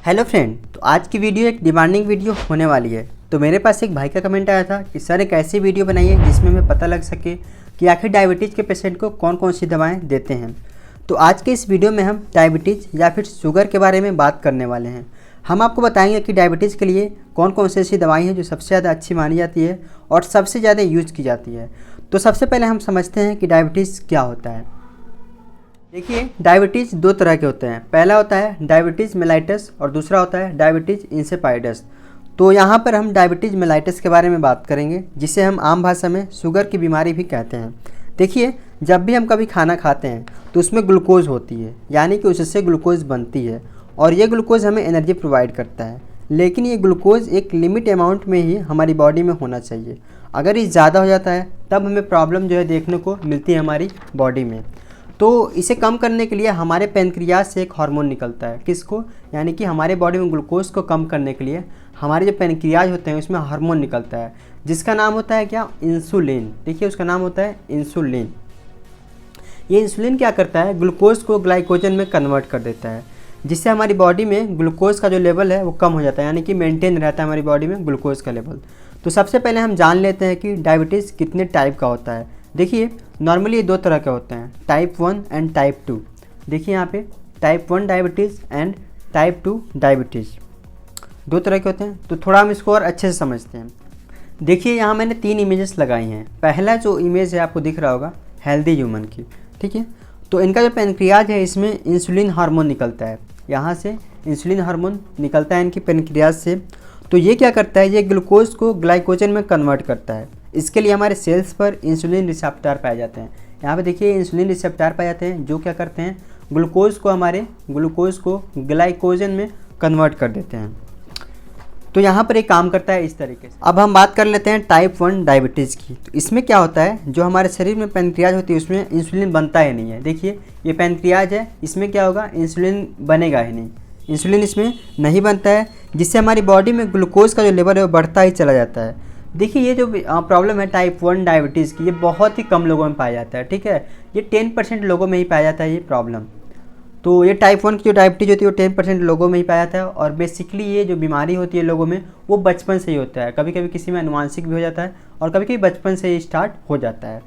Hello friend, तो आज की वीडियो एक डिमांडिंग वीडियो होने वाली है। तो मेरे पास एक भाई का कमेंट आया था कि सर एक ऐसी वीडियो बनाइए जिसमें हमें पता लग सके कि आखिर डायबिटीज़ के पेशेंट को कौन कौन सी दवाएं देते हैं। तो आज के इस वीडियो में हम डायबिटीज़ या फिर शुगर के बारे में बात करने वाले हैं। हम आपको बताएंगे कि डायबिटीज़ के लिए कौन कौन सी ऐसी दवाई हैं जो सबसे ज़्यादा अच्छी मानी जाती है और सबसे ज़्यादा यूज की जाती है। तो सबसे पहले हम समझते हैं कि डायबिटीज़ क्या होता है। देखिए, डायबिटीज़ दो तरह के होते हैं। पहला होता है डायबिटीज़ मेलाइटस और दूसरा होता है डायबिटीज़ इंसेपाइडस। तो यहाँ पर हम डायबिटीज़ मेलाइटस के बारे में बात करेंगे, जिसे हम आम भाषा में शुगर की बीमारी भी कहते हैं। देखिए, जब भी हम कभी खाना खाते हैं तो उसमें ग्लूकोज होती है, यानी कि उससे ग्लूकोज बनती है और ये ग्लूकोज हमें एनर्जी प्रोवाइड करता है। लेकिन ये ग्लूकोज एक लिमिट अमाउंट में ही हमारी बॉडी में होना चाहिए। अगर ये ज़्यादा हो जाता है तब हमें प्रॉब्लम जो है देखने को मिलती है हमारी बॉडी में। तो इसे कम करने के लिए हमारे पैनक्रियाज से एक हार्मोन निकलता है। किसको? यानी कि हमारे बॉडी में ग्लूकोज को कम करने के लिए हमारे जो पैनक्रियाज होते हैं उसमें हार्मोन निकलता है, जिसका नाम होता है क्या? इंसुलिन। देखिए, उसका नाम होता है इंसुलिन। ये इंसुलिन क्या करता है? ग्लूकोज को ग्लाइकोजन में कन्वर्ट कर देता है, जिससे हमारी बॉडी में ग्लूकोज का जो लेवल है वो कम हो जाता है, यानी कि मेंटेन रहता है हमारी बॉडी में ग्लूकोज का लेवल। तो सबसे पहले हम जान लेते हैं कि डायबिटीज़ कितने टाइप का होता है। देखिए, नॉर्मली ये दो तरह के होते हैं, टाइप 1 एंड टाइप 2। देखिए यहाँ पे type 1 diabetes and type 2 diabetes दो तरह के होते हैं। तो थोड़ा हम इसको और अच्छे से समझते हैं। देखिए, यहाँ मैंने 3 इमेजेस लगाई हैं। पहला जो इमेज है आपको दिख रहा होगा हेल्दी ह्यूमन की, ठीक है। तो इनका जो पैनक्रियाज है इसमें इंसुलिन हार्मोन निकलता है। यहाँ से इंसुलिन हार्मोन निकलता है इनकी पैनक्रियाज से। तो ये क्या करता है? ये ग्लूकोज को ग्लाइकोजन में कन्वर्ट करता है। इसके लिए हमारे सेल्स पर इंसुलिन रिसेप्टर पाए जाते हैं। यहाँ पे देखिए इंसुलिन रिसेप्टर पाए जाते हैं जो क्या करते हैं? ग्लूकोज को ग्लाइकोजन में कन्वर्ट कर देते हैं। तो यहाँ पर एक काम करता है इस तरीके से। अब हम बात कर लेते हैं टाइप 1 डायबिटीज़ की। तो इसमें क्या होता है? जो हमारे शरीर में पैनक्रियाज होती है उसमें इंसुलिन बनता ही नहीं है। देखिए, ये पैनक्रियाज है, इसमें क्या होगा? इंसुलिन बनेगा ही नहीं। इंसुलिन इसमें नहीं बनता है, जिससे हमारी बॉडी में ग्लूकोज का जो लेवल है वो बढ़ता ही चला जाता है। देखिए, ये जो प्रॉब्लम है टाइप 1 डायबिटीज़ की, ये बहुत ही कम लोगों में पाया जाता है, ठीक है। ये 10% लोगों में ही पाया जाता है ये प्रॉब्लम। तो ये टाइप 1 की जो डायबिटीज़ होती है वो 10% लोगों में ही पाया जाता है। और बेसिकली ये जो बीमारी होती है लोगों में वो बचपन से ही होता है। कभी कभी किसी में अनुवांशिक भी हो जाता है और कभी कभी बचपन से ही स्टार्ट हो जाता है।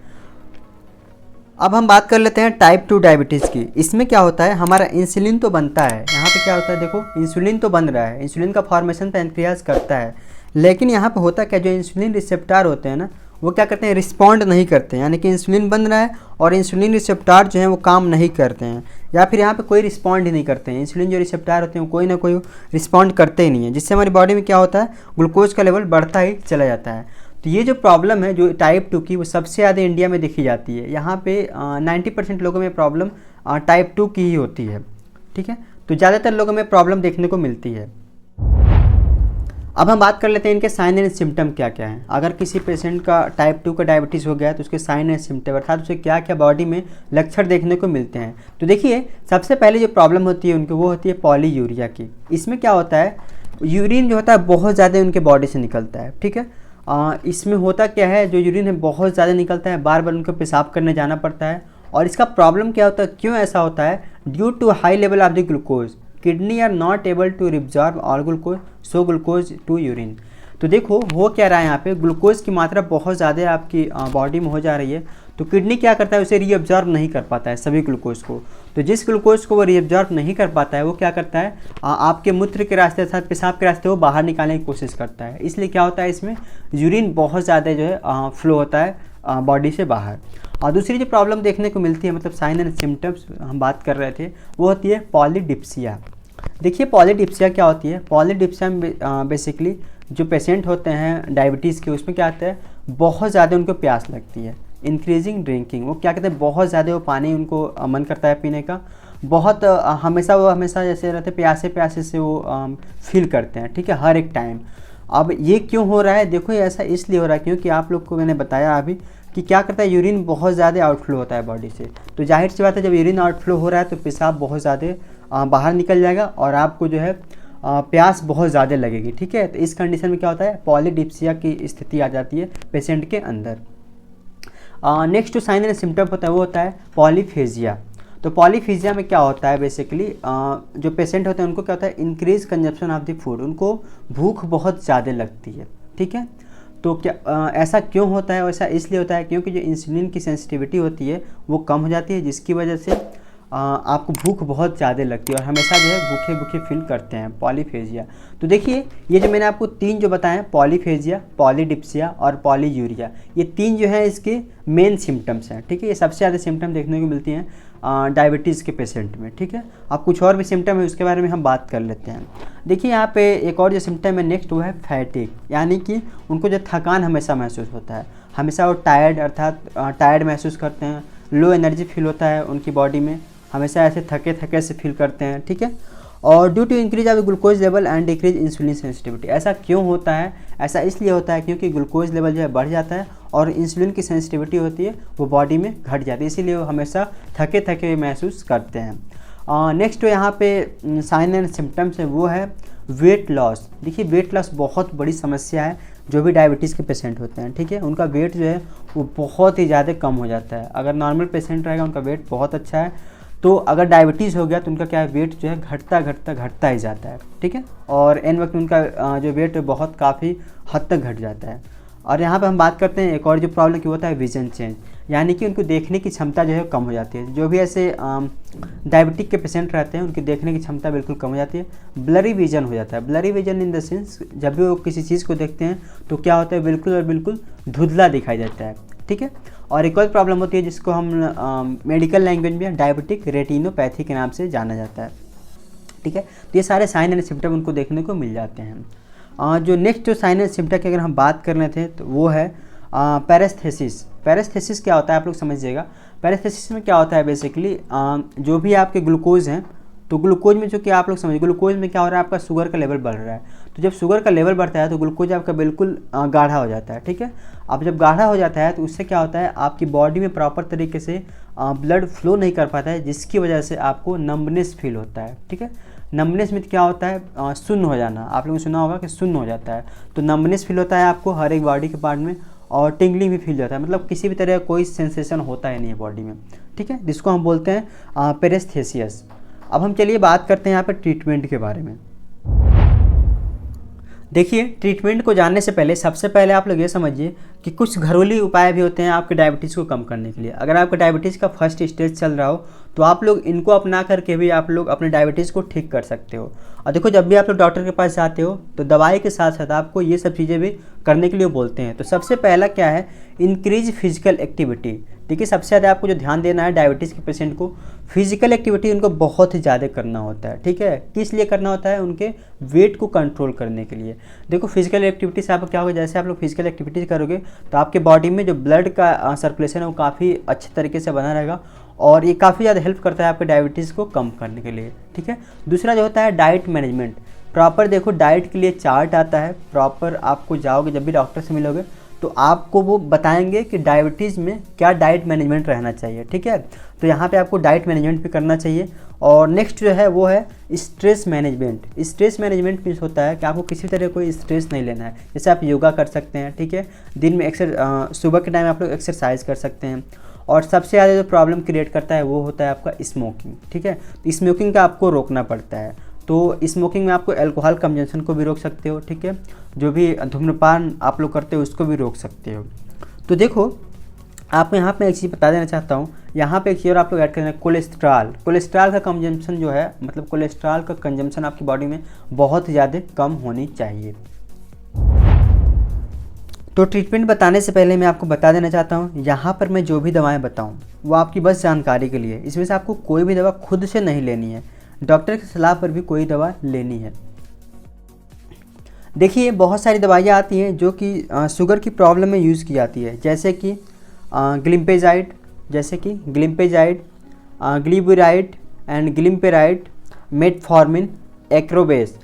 अब हम बात कर लेते हैं टाइप 2 डायबिटीज़ की। इसमें क्या होता है? हमारा इंसुलिन तो बनता है। यहाँ पे क्या होता है? देखो, इंसुलिन तो बन रहा है, इंसुलिन का फॉर्मेशन पैनक्रियाज करता है। लेकिन यहाँ पे होता क्या? जो इंसुलिन रिसेप्टर होते हैं ना, वो क्या करते हैं? रिस्पॉन्ड नहीं करते हैं। यानी कि इंसुलिन बन रहा है और इंसुलिन रिसेप्टर जो है वो काम नहीं करते हैं, या फिर यहाँ पे कोई रिस्पॉन्ड ही नहीं करते हैं। इंसुलिन जो रिसेप्टर होते हैं वो कोई ना कोई रिस्पॉन्ड करते ही नहीं है, जिससे हमारी बॉडी में क्या होता है? ग्लूकोज का लेवल बढ़ता ही चला जाता है। तो ये जो प्रॉब्लम है जो टाइप 2 की, वो सबसे ज़्यादा इंडिया में देखी जाती है। यहाँ पे 90% लोगों में प्रॉब्लम टाइप 2 की ही होती है, ठीक है। तो ज़्यादातर लोगों में प्रॉब्लम देखने को मिलती है। अब हम बात कर लेते हैं इनके साइन एंड सिम्टम क्या क्या हैं। अगर किसी पेशेंट का टाइप 2 का डायबिटीज़ हो गया तो उसके साइन एंड सिम्टम अर्थात उसे क्या क्या बॉडी में लक्षण देखने को मिलते हैं। तो देखिए, सबसे पहले जो प्रॉब्लम होती है उनकी वो होती है पॉलीयूरिया की। इसमें क्या होता है? यूरिन जो होता है बहुत ज़्यादा उनके बॉडी से निकलता है, ठीक है। इसमें होता क्या है? जो यूरिन है बहुत ज़्यादा निकलता है, बार बार उनको पेशाब करने जाना पड़ता है। और इसका प्रॉब्लम क्या होता है? क्यों ऐसा होता है? Due to high level of the glucose, kidney are not able to reabsorb all glucose, so glucose to urine. तो देखो, हो क्या रहा है यहाँ पे? ग्लूकोज की मात्रा बहुत ज़्यादा आपकी बॉडी में हो जा रही है, तो किडनी क्या करता है? उसे रीअब्जॉर्ब नहीं कर पाता है सभी ग्लूकोज को। तो जिस ग्लूकोज को वो रीअब्जॉर्ब नहीं कर पाता है वो क्या करता है? आपके मूत्र के रास्ते अर्थात पेशाब के रास्ते वो बाहर निकालने की कोशिश करता है। इसलिए क्या होता है? इसमें यूरिन बहुत ज़्यादा जो है फ्लो होता है बॉडी से बाहर। और दूसरी जो प्रॉब्लम देखने को मिलती है, मतलब साइन एंड सिम्टम्स हम बात कर रहे थे, वो होती है पॉलीडिप्सिया। देखिए, पॉलीडिप्सिया क्या होती है? पॉलीडिप्सिया में बेसिकली जो पेशेंट होते हैं डायबिटीज़ के, उसमें क्या होता है? बहुत ज़्यादा उनको प्यास लगती है, इंक्रीजिंग ड्रिंकिंग। वो क्या कहते हैं? बहुत ज़्यादा वो पानी उनको मन करता है पीने का, बहुत हमेशा जैसे रहते प्यासे प्यासे से वो फील करते हैं, ठीक है, हर एक टाइम। अब ये क्यों हो रहा है? देखो, ये ऐसा इसलिए हो रहा है क्योंकि आप लोग को मैंने बताया अभी कि क्या करता है? यूरिन बहुत ज़्यादा आउटफ्लो होता है बॉडी से। तो जाहिर सी बात है, जब यूरिन आउटफ्लो हो रहा है तो पेशाब बहुत ज़्यादा बाहर निकल जाएगा और आपको जो है प्यास बहुत ज़्यादा लगेगी, ठीक है। तो इस कंडीशन में क्या होता है? पॉलीडिप्सिया की स्थिति आ जाती है पेशेंट के अंदर। नेक्स्ट जो साइन एंड सिम्टम होता है वो होता है पॉलीफेजिया। तो पॉलीफीजिया में क्या होता है बेसिकली, जो पेशेंट होते हैं उनको क्या होता है, increase consumption of the food, उनको भूख बहुत ज़्यादा लगती है। ठीक है, तो क्या ऐसा क्यों होता है? ऐसा इसलिए होता है क्योंकि जो इंसुलिन की सेंसिटिविटी होती है वो कम हो जाती है, जिसकी वजह से आपको भूख बहुत ज़्यादा लगती है और हमेशा जो है भूखे भूखे फील करते हैं, पॉलीफेजिया। तो देखिए ये जो मैंने आपको 3 जो बताए हैं, पॉलीफेजिया, पॉलीडिप्सिया और पॉलीयूरिया, ये 3 जो है इसके मेन सिम्टम्स हैं। ठीक है, ये सबसे ज़्यादा सिम्टम देखने को मिलती हैं डायबिटीज़ के पेशेंट में। ठीक है, अब कुछ और भी सिम्टम है उसके बारे में हम बात कर लेते हैं। देखिए यहाँ पे एक और जो सिम्टम है नेक्स्ट वो है फैटिक, यानी कि उनको जो थकान हमेशा महसूस होता है, हमेशा वो टायर्ड अर्थात टायर्ड महसूस करते हैं, लो एनर्जी फील होता है उनकी बॉडी में, हमेशा ऐसे थके थके से फील करते हैं। ठीक है, और due to increase of glucose level and decrease insulin sensitivity, ऐसा क्यों होता है? ऐसा इसलिए होता है क्योंकि ग्लूकोज लेवल जो है बढ़ जाता है और इंसुलिन की सेंसिटिविटी होती है वो बॉडी में घट जाती है, इसीलिए वो हमेशा थके थके महसूस करते हैं। नेक्स्ट जो यहाँ पे साइन एंड सिम्टम्स है वो है वेट लॉस। देखिए वेट लॉस बहुत बड़ी समस्या है जो भी डायबिटीज़ के पेशेंट होते हैं। ठीक है, उनका वेट जो है वो बहुत ही ज़्यादा कम हो जाता है। अगर नॉर्मल पेशेंट रहेगा उनका वेट बहुत अच्छा है, तो अगर डायबिटीज़ हो गया तो उनका क्या है, वेट जो है घटता ही जाता है। ठीक है, और एन वक्त उनका जो वेट बहुत काफ़ी हद तक घट जाता है। और यहाँ पे हम बात करते हैं एक और जो प्रॉब्लम की होता है विजन चेंज, यानी कि उनको देखने की क्षमता जो है कम हो जाती है। जो भी ऐसे डायबिटिक के पेशेंट रहते हैं उनकी देखने की क्षमता बिल्कुल कम हो जाती है, ब्लरी विजन हो जाता है। Blurry vision in the sense जब भी वो किसी चीज़ को देखते हैं तो क्या होता है, बिल्कुल और बिल्कुल धुंधला दिखाई देता है। ठीक है, और एक और प्रॉब्लम होती है जिसको हम मेडिकल लैंग्वेज में डायबिटिक रेटिनोपैथी के नाम से जाना जाता है। ठीक है, तो ये सारे साइन एंड सिम्टम उनको देखने को मिल जाते हैं। जो नेक्स्ट जो साइन एंड सिम्टम की अगर हम बात कर रहे थे तो वो है पैरेस्थेसिस। पैरेस्थेसिस क्या होता है आप लोग समझिएगा। पैरेस्थेसिस में क्या होता है बेसिकली, जो भी आपके ग्लूकोज हैं, तो ग्लूकोज में जो कि आप लोग समझिए, ग्लूकोज में क्या हो रहा है, आपका शुगर का लेवल बढ़ रहा है। तो जब शुगर का लेवल बढ़ता है तो ग्लूकोज आपका बिल्कुल गाढ़ा हो जाता है। ठीक है, अब जब गाढ़ा हो जाता है तो उससे क्या होता है, आपकी बॉडी में प्रॉपर तरीके से ब्लड फ्लो नहीं कर पाता है, जिसकी वजह से आपको नम्बनेस फील होता है। ठीक है, नम्बनेस में क्या होता है, शून्य हो जाना। आप लोगों ने सुना होगा कि शून्य हो जाता है, तो नम्बनेस फील होता है आपको हर एक बॉडी के पार्ट में, और टिंगलिंग भी फील होता है, मतलब किसी भी तरह कोई सेंसेशन होता है नहीं है बॉडी में। ठीक है, जिसको हम बोलते हैं पेरेस्थेसिस। अब हम चलिए बात करते हैं यहाँ पर ट्रीटमेंट के बारे में। देखिए ट्रीटमेंट को जानने से पहले सबसे पहले आप लोग ये समझिए कि कुछ घरेलू उपाय भी होते हैं आपके डायबिटीज़ को कम करने के लिए। अगर आपका डायबिटीज़ का फर्स्ट स्टेज चल रहा हो तो आप लोग इनको अपना करके भी आप लोग अपने डायबिटीज़ को ठीक कर सकते हो। और देखो जब भी आप लोग डॉक्टर के पास जाते हो तो दवाई के साथ साथ आपको ये सब चीज़ें भी करने के लिए बोलते हैं। तो सबसे पहला क्या है, इंक्रीज फिजिकल एक्टिविटी। देखिए सबसे ज़्यादा आपको जो ध्यान देना है डायबिटीज़ के पेशेंट को, फिजिकल एक्टिविटी उनको बहुत ही ज़्यादा करना होता है। ठीक है, किस लिए करना होता है, उनके वेट को कंट्रोल करने के लिए। देखो फिजिकल एक्टिविटी से आपको क्या होगा, जैसे आप लोग फिजिकल एक्टिविटीज़ करोगे तो आपके बॉडी में जो ब्लड का सर्कुलेशन है वो काफ़ी अच्छे तरीके से बना रहेगा, और ये काफ़ी ज़्यादा हेल्प करता है आपके डायबिटीज़ को कम करने के लिए। ठीक है, दूसरा जो होता है डाइट मैनेजमेंट। प्रॉपर देखो डाइट के लिए चार्ट आता है, प्रॉपर आपको जाओगे जब भी डॉक्टर से मिलोगे तो आपको वो बताएंगे कि डायबिटीज़ में क्या डाइट मैनेजमेंट रहना चाहिए। ठीक है, तो यहाँ पे आपको डाइट मैनेजमेंट भी करना चाहिए। और नेक्स्ट जो है वो है stress management. Stress management means होता है कि आपको किसी तरह कोई स्ट्रेस नहीं लेना है। जैसे आप योगा कर सकते हैं, ठीक है, दिन में सुबह के टाइम आप लोग एक्सरसाइज कर सकते हैं। और सबसे ज़्यादा जो प्रॉब्लम क्रिएट करता है वो होता है आपका स्मोकिंग। ठीक है, तो स्मोकिंग का आपको रोकना पड़ता है। तो स्मोकिंग में आपको अल्कोहल कंजम्पशन को भी रोक सकते हो। ठीक है, जो भी धूम्रपान आप लोग करते हो उसको भी रोक सकते हो। तो देखो आपको यहाँ पे एक चीज़ बता देना चाहता हूँ, यहाँ पे एक चीज़ और आप लोग ऐड करना, कोलेस्ट्रॉल। कोलेस्ट्रॉल का कंजम्पशन जो है, मतलब कोलेस्ट्रॉल का कंजम्पशन आपकी बॉडी में बहुत ज़्यादा कम होनी चाहिए। तो ट्रीटमेंट बताने से पहले मैं आपको बता देना चाहता हूँ, यहाँ पर मैं जो भी दवाएँ बताऊँ वो आपकी बस जानकारी के लिए, इसमें से आपको कोई भी दवा खुद से नहीं लेनी है, डॉक्टर की सलाह पर भी कोई दवा लेनी है। देखिए बहुत सारी दवाइयाँ आती हैं जो कि शुगर की प्रॉब्लम में यूज़ की जाती है, जैसे कि ग्लिम्पेजाइड, ग्लिबुराइड एंड ग्लिम्पेराइड, मेटफॉर्मिन, एक्रोबेस।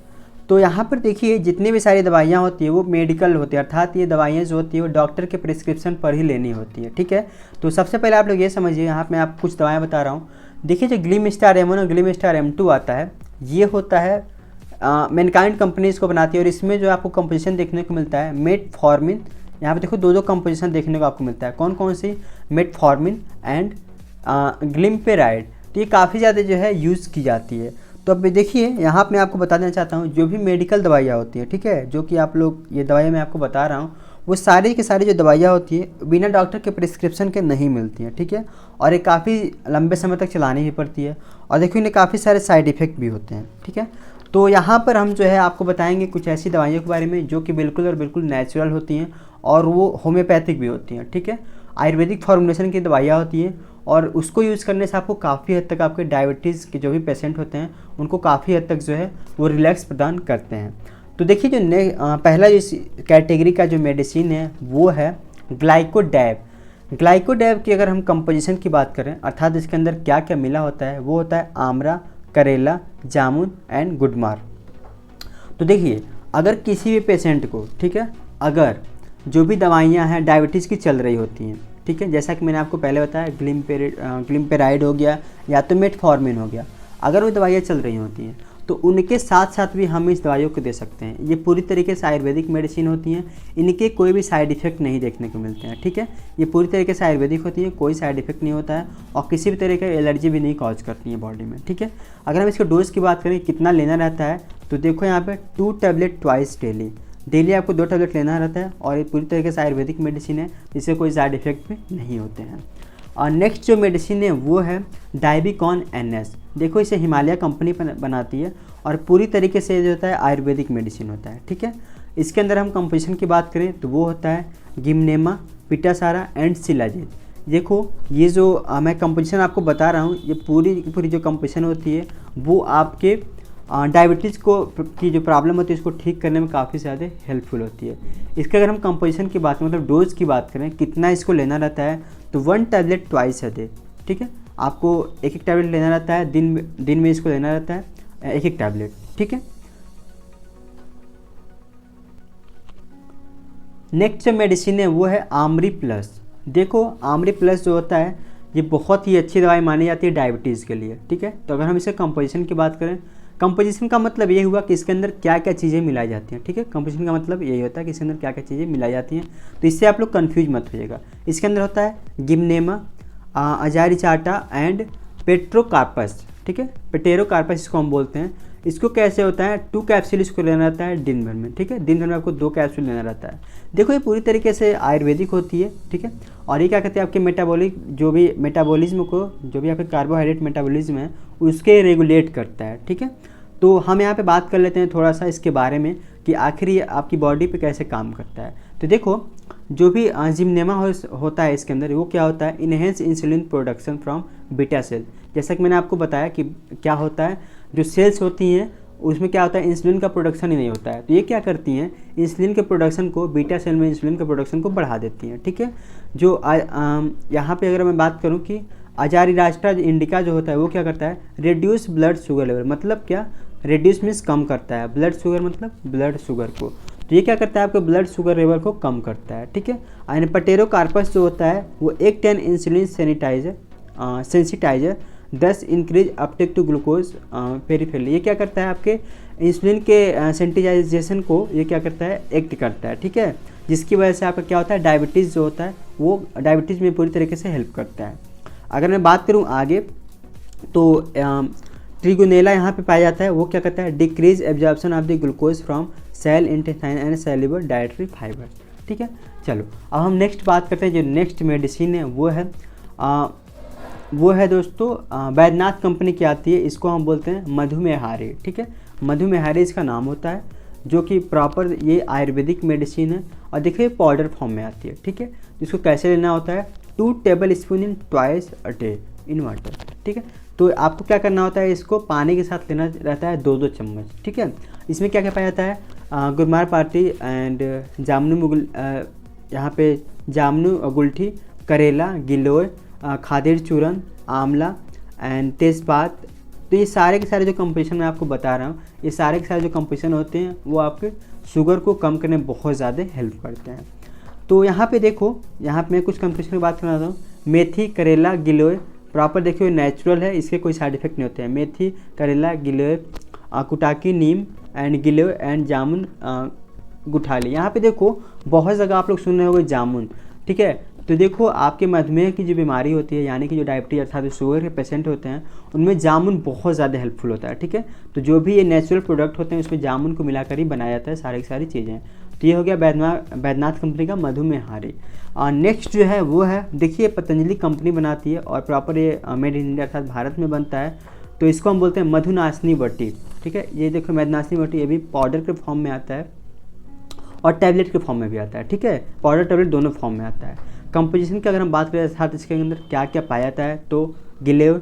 तो यहाँ पर देखिए जितनी भी सारी दवाइयाँ होती है वो मेडिकल होती है, अर्थात ये दवाइयाँ जो होती है वो डॉक्टर के प्रिस्क्रिप्शन पर ही लेनी होती है। ठीक है, तो सबसे पहले आप लोग ये समझिए, यहाँ मैं आपको कुछ दवाएँ बता रहा हूँ। देखिए जो ग्लिमस्टार M1 और ग्लिमस्टार M2 आता है, ये होता है मैनकाइंड कंपनी इसको बनाती है, और इसमें जो आपको कंपोजिशन देखने को मिलता है मेटफॉर्मिन, यहाँ पे देखो दो कंपोजिशन देखने को आपको मिलता है। कौन कौन सी, मेटफॉर्मिन एंड ग्लिम्पेराइड। तो ये काफ़ी ज़्यादा जो है यूज़ की जाती है। तो अब देखिए यहाँ मैं आपको बता देना चाहता हूँ, जो भी मेडिकल दवाइयाँ होती हैं, ठीक है, जो कि आप लोग ये दवाइयाँ मैं आपको बता रहा हूँ, वो सारी की सारी जो दवाइयाँ होती हैं बिना डॉक्टर के प्रिस्क्रिप्शन के नहीं मिलती हैं, ठीक है, और ये काफ़ी लंबे समय तक चलानी भी पड़ती है, और देखिए इन्हें काफ़ी सारे साइड इफ़ेक्ट भी होते हैं, ठीक है। तो यहाँ पर हम जो है आपको बताएंगे कुछ ऐसी दवाइयों के बारे में जो कि बिल्कुल और बिल्कुल नेचुरल होती हैं और वो होम्योपैथिक भी होती हैं, ठीक है, आयुर्वेदिक फॉर्मुलेशन की दवाइयाँ होती हैं, और उसको यूज़ करने से आपको काफ़ी हद तक आपके डायबिटीज़ के जो भी पेशेंट होते हैं उनको काफ़ी हद तक जो है वो रिलैक्स प्रदान करते हैं। तो देखिए जो पहला इस कैटेगरी का जो मेडिसिन है वो है ग्लाइकोडैब। ग्लाइकोडैब की अगर हम कंपोजिशन की बात करें, अर्थात इसके अंदर क्या क्या मिला होता है, वो होता है आमरा, करेला, जामुन एंड गुडमार। तो देखिए अगर किसी भी पेशेंट को, ठीक है, अगर जो भी दवाइयाँ हैं डायबिटीज़ की चल रही होती हैं, ठीक है, जैसा कि मैंने आपको पहले बताया ग्लिम्पेराइड हो गया या तो मेटफॉर्मिन हो गया, अगर वो दवाइयाँ चल रही होती हैं तो उनके साथ साथ भी हम इस दवाइयों को दे सकते हैं। ये पूरी तरीके से आयुर्वेदिक मेडिसिन होती हैं, इनके कोई भी साइड इफ़ेक्ट नहीं देखने को मिलते हैं, ठीक है, ये पूरी तरीके से आयुर्वेदिक होती हैं, कोई साइड इफेक्ट नहीं होता है और किसी भी तरह का एलर्जी भी नहीं कॉज करती है बॉडी में, ठीक है। अगर हम इसके डोज की बात करें कितना लेना रहता है, तो देखो यहाँ पे 2 टैबलेट ट्वाइस डेली आपको 2 टैबलेट लेना रहता है, और ये पूरी तरीके से आयुर्वेदिक मेडिसिन है, इससे कोई साइड इफेक्ट भी नहीं होते हैं। और नेक्स्ट जो मेडिसिन है वो है डाइबिकॉन NS। देखो इसे हिमालय कंपनी बनाती है और पूरी तरीके से जो होता है आयुर्वेदिक मेडिसिन होता है, ठीक है। इसके अंदर हम कंपोजिशन की बात करें तो वो होता है गिमनेमा, पिटासारा एंड शिलाजीत। देखो ये जो मैं कंपोजिशन आपको बता रहा हूँ, ये पूरी जो कंपोजिशन होती है वो आपके डायबिटीज़ की जो प्रॉब्लम होती है इसको ठीक करने में काफ़ी ज़्यादा हेल्पफुल होती है। इसके अगर हम कंपोजिशन की बात मतलब डोज की बात करें कितना इसको लेना रहता है, तो 1 टैबलेट ट्वाइस अ डे, ठीक है, आपको एक टैबलेट लेना रहता है, दिन में इसको लेना रहता है एक टैबलेट, ठीक है। नेक्स्ट जो मेडिसिन है वो है आमरी प्लस। देखो आमरी प्लस जो होता है ये बहुत ही अच्छी दवाई मानी जाती है डायबिटीज़ के लिए, ठीक है। तो अगर हम इसे कंपोजिशन की बात करें, कंपोजिशन का मतलब ये हुआ कि इसके अंदर क्या क्या चीज़ें मिलाई जाती हैं, ठीक है। कंपोजिशन का मतलब यही होता है कि इसके अंदर क्या क्या चीज़ें मिलाई जाती हैं, तो इससे आप लोग कन्फ्यूज मत होइएगा। इसके अंदर होता है गिमनेमा, अजारिचाटा एंड पेट्रोकार्पस, ठीक है, पेटेरोकार्पस इसको हम बोलते हैं। इसको कैसे होता है 2 कैप्सूल इसको लेना रहता है दिन भर में, ठीक है, दिन भर में आपको 2 कैप्सूल लेना रहता है। देखो ये पूरी तरीके से आयुर्वेदिक होती है, ठीक है, और ये क्या कहते हैं आपके मेटाबॉलिज्म को, जो भी आपके कार्बोहाइड्रेट मेटाबॉलिज्म है उसके रेगुलेट करता है, ठीक है। तो हम यहाँ पे बात कर लेते हैं थोड़ा सा इसके बारे में कि आखिर ये आपकी बॉडी पे कैसे काम करता है। तो देखो जो भी जिमनेमा होता है इसके अंदर वो क्या होता है, enhance insulin production from beta cell. जैसा कि मैंने आपको बताया कि क्या होता है, जो सेल्स होती हैं उसमें क्या होता है इंसुलिन का प्रोडक्शन ही नहीं होता है, तो ये क्या करती हैं इंसुलिन के प्रोडक्शन को, बीटा सेल में इंसुलिन के प्रोडक्शन को बढ़ा देती हैं, ठीक है। जो यहाँ पे अगर मैं बात करूँ कि अजारिडास्टा इंडिका जो होता है वो क्या करता है, रिड्यूस ब्लड शुगर लेवल, मतलब क्या, रिड्यूस मीन्स कम करता है, ब्लड शुगर मतलब ब्लड शुगर को, तो ये क्या करता है आपके ब्लड शुगर लेवल को कम करता है, ठीक है। एंड पेटेरोकार्पस जो होता है वो 1 10 insulin sensitiser 10 increase uptake to glucose peripherally. ये क्या करता है आपके इंसुलिन के सेंसिटाइजेशन को ये क्या करता है एक्ट करता है, ठीक है, जिसकी वजह से आपका क्या होता है डायबिटीज़ जो होता है वो डायबिटीज़ में पूरी तरीके से हेल्प करता है। अगर मैं बात करूँ आगे तो ट्रिगोनेला यहाँ पे पाया जाता है, वो क्या करता है decrease absorption of the glucose from cell intestine and cellular dietary fibre, ठीक है। चलो अब हम नेक्स्ट बात करते हैं, जो नेक्स्ट मेडिसिन है वो है दोस्तों बैद्यनाथ कंपनी की आती है, इसको हम बोलते हैं मधुमेहारी, ठीक है, मधुमेहारी इसका नाम होता है, जो कि प्रॉपर ये आयुर्वेदिक मेडिसिन है और देखिए पाउडर फॉर्म में आती है, ठीक है। इसको कैसे लेना होता है 2 tablespoon in twice a day in water, ठीक है। तो आपको क्या करना होता है, इसको पानी के साथ लेना रहता है 2-2 चम्मच, ठीक है। इसमें क्या क्या पाया जाता है गुरमार पार्टी एंड यहाँ पे जामनू गुलठी, करेला, गिलोय, खादेर चूरन, आंवला एंड तेजपात। तो ये सारे के सारे जो कंपोजिशन मैं आपको बता रहा हूँ, ये सारे के सारे जो कंपोजिशन होते हैं वो आपके शुगर को कम करने में बहुत ज़्यादा हेल्प करते हैं। तो यहाँ पे देखो, यहाँ पे मैं कुछ कंपोजिशन की बात करना चाहता हूँ। मेथी, करेला, गिलोय प्रॉपर देखिए नेचुरल है, इसके कोई साइड इफेक्ट नहीं होते हैं। मेथी, करेला, गिलोय, कुटाकी, नीम एंड गिलोय एंड जामुन गुठाली। यहाँ पे देखो बहुत जगह आप लोग सुन रहे होंगे जामुन, ठीक है, तो देखो आपके मधुमेह की जो बीमारी होती है, यानी कि जो डायबिटीज अर्थात शुगर के पेशेंट होते हैं, उनमें जामुन बहुत ज़्यादा हेल्पफुल होता है। ठीक है, तो जो भी ये नेचुरल प्रोडक्ट होते हैं उसमें जामुन को मिलाकर ही बनाया जाता है सारी की सारी चीज़ें। तो ये हो गया बैद्यनाथ कंपनी का मधुमेह हारी। नेक्स्ट जो है वो है, देखिए पतंजलि कंपनी बनाती है और प्रॉपर ये मेड इन इंडिया अर्थात भारत में बनता है। तो इसको हम बोलते हैं मधुनाशनी बटी। ठीक है, ये देखो मधुनाशनी बटी, ये भी पाउडर के फॉर्म में आता है और टैबलेट के फॉर्म में भी आता है। ठीक है, पाउडर टैबलेट दोनों फॉर्म में आता है। कंपोजिशन की अगर हम बात करें अर्थात इसके अंदर क्या क्या पाया जाता है, तो गिलेव,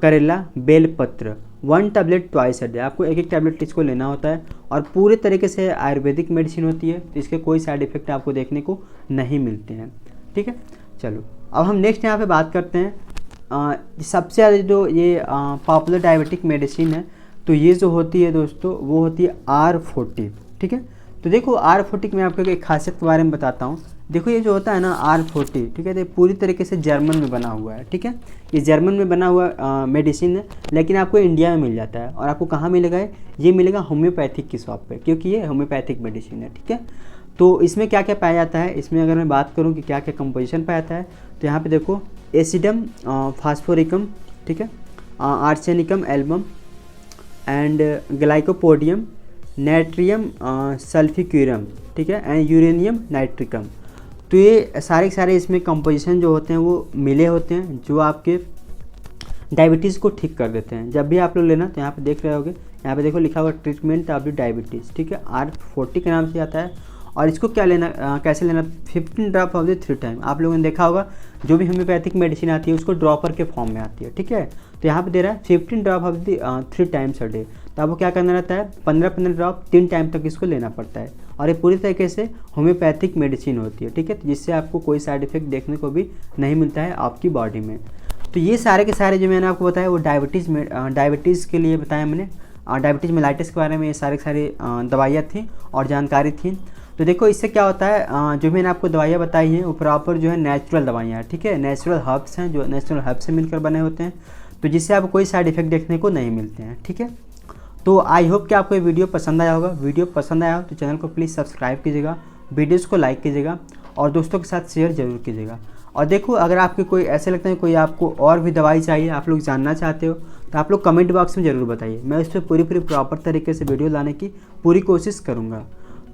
करेला, बेलपत्र, 1 टैबलेट ट्वाइस अ डे, आपको एक एक टैबलेट इसको लेना होता है और पूरे तरीके से आयुर्वेदिक मेडिसिन होती है, तो इसके कोई साइड इफेक्ट आपको देखने को नहीं मिलते हैं। ठीक है, चलो अब हम नेक्स्ट यहाँ पे बात करते हैं सबसे ज़्यादा जो ये पॉपुलर डायबिटिक मेडिसिन है, तो ये जो होती है दोस्तों वो होती है R40। ठीक है, तो देखो R40 मैं आपको एक खासियत के बारे में बताता हूँ। देखो ये जो होता है ना R40, ठीक है, तो पूरी तरीके से जर्मन में बना हुआ है। ठीक है, ये जर्मन में बना हुआ मेडिसिन है, लेकिन आपको इंडिया में मिल जाता है। और आपको कहाँ मिलेगा, ये मिलेगा होम्योपैथिक की शॉप पे, क्योंकि ये होम्योपैथिक मेडिसिन है। ठीक है, तो इसमें क्या क्या पाया जाता है, इसमें अगर मैं बात करूँ कि क्या क्या कंपोजिशन पाया जाता है, तो यहाँ पर देखो एसिडम फास्फोरिकम, ठीक है, आर्सेनिकम एल्बम एंड ग्लाइकोपोडियम, नाइट्रियम सल्फिक्यूरम, ठीक है, एंड यूरेनियम नाइट्रिकम। तो ये सारे इसमें कंपोजिशन जो होते हैं वो मिले होते हैं, जो आपके डायबिटीज़ को ठीक कर देते हैं। जब भी आप लोग लेना तो यहाँ पे देख रहे होगे, यहाँ पे देखो लिखा हुआ ट्रीटमेंट ऑफ डायबिटीज़। ठीक है, R40 के नाम से आता है। और इसको क्या लेना, कैसे लेना, 15 ड्रॉप ऑफ द 3 टाइम। आप लोगों ने देखा होगा जो भी होम्योपैथिक मेडिसिन आती है उसको ड्रॉपर के फॉर्म में आती है। ठीक है, तो यहाँ पे दे रहा है 15 drop of the 3 times a day. तो आपको क्या करना रहता है, 15 ड्रॉप 3 टाइम तक इसको लेना पड़ता है। और ये पूरी तरीके से होम्योपैथिक मेडिसिन होती है। ठीक है, तो जिससे आपको कोई साइड इफेक्ट देखने को भी नहीं मिलता है आपकी बॉडी में। तो ये सारे के सारे जो मैंने आपको बताया वो डायबिटीज़ के लिए बताया मैंने। डायबिटीज़ मेलाइटिस के बारे में ये सारी दवाइयाँ थी और जानकारी थी। तो देखो इससे क्या होता है, जो मैंने आपको दवाइयाँ बताई हैं वो प्रॉपर जो है नेचुरल दवाइयाँ हैं। ठीक है, नेचुरल हर्ब्स हैं जो नेचुरल हर्ब्स से मिलकर बने होते हैं, तो जिससे आपको कोई साइड इफेक्ट देखने को नहीं मिलते हैं। ठीक है, तो आई होप कि आपको ये वीडियो पसंद आया होगा। वीडियो पसंद आया हो तो चैनल को प्लीज़ सब्सक्राइब कीजिएगा, वीडियोस को लाइक कीजिएगा और दोस्तों के साथ शेयर जरूर कीजिएगा। और देखो अगर आपके कोई ऐसे लगता है कोई आपको और भी दवाई चाहिए, आप लोग जानना चाहते हो, तो आप लोग कमेंट बॉक्स में ज़रूर बताइए। मैं इस पर पूरी प्रॉपर तरीके से वीडियो लाने की पूरी कोशिश करूँगा।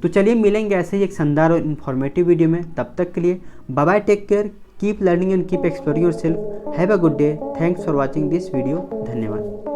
तो चलिए मिलेंगे ऐसे ही एक शानदार और इन्फॉर्मेटिव वीडियो में। तब तक के लिए bye bye, take care, keep learning and keep exploring yourself. Have a good day. Thanks for watching this video. धन्यवाद।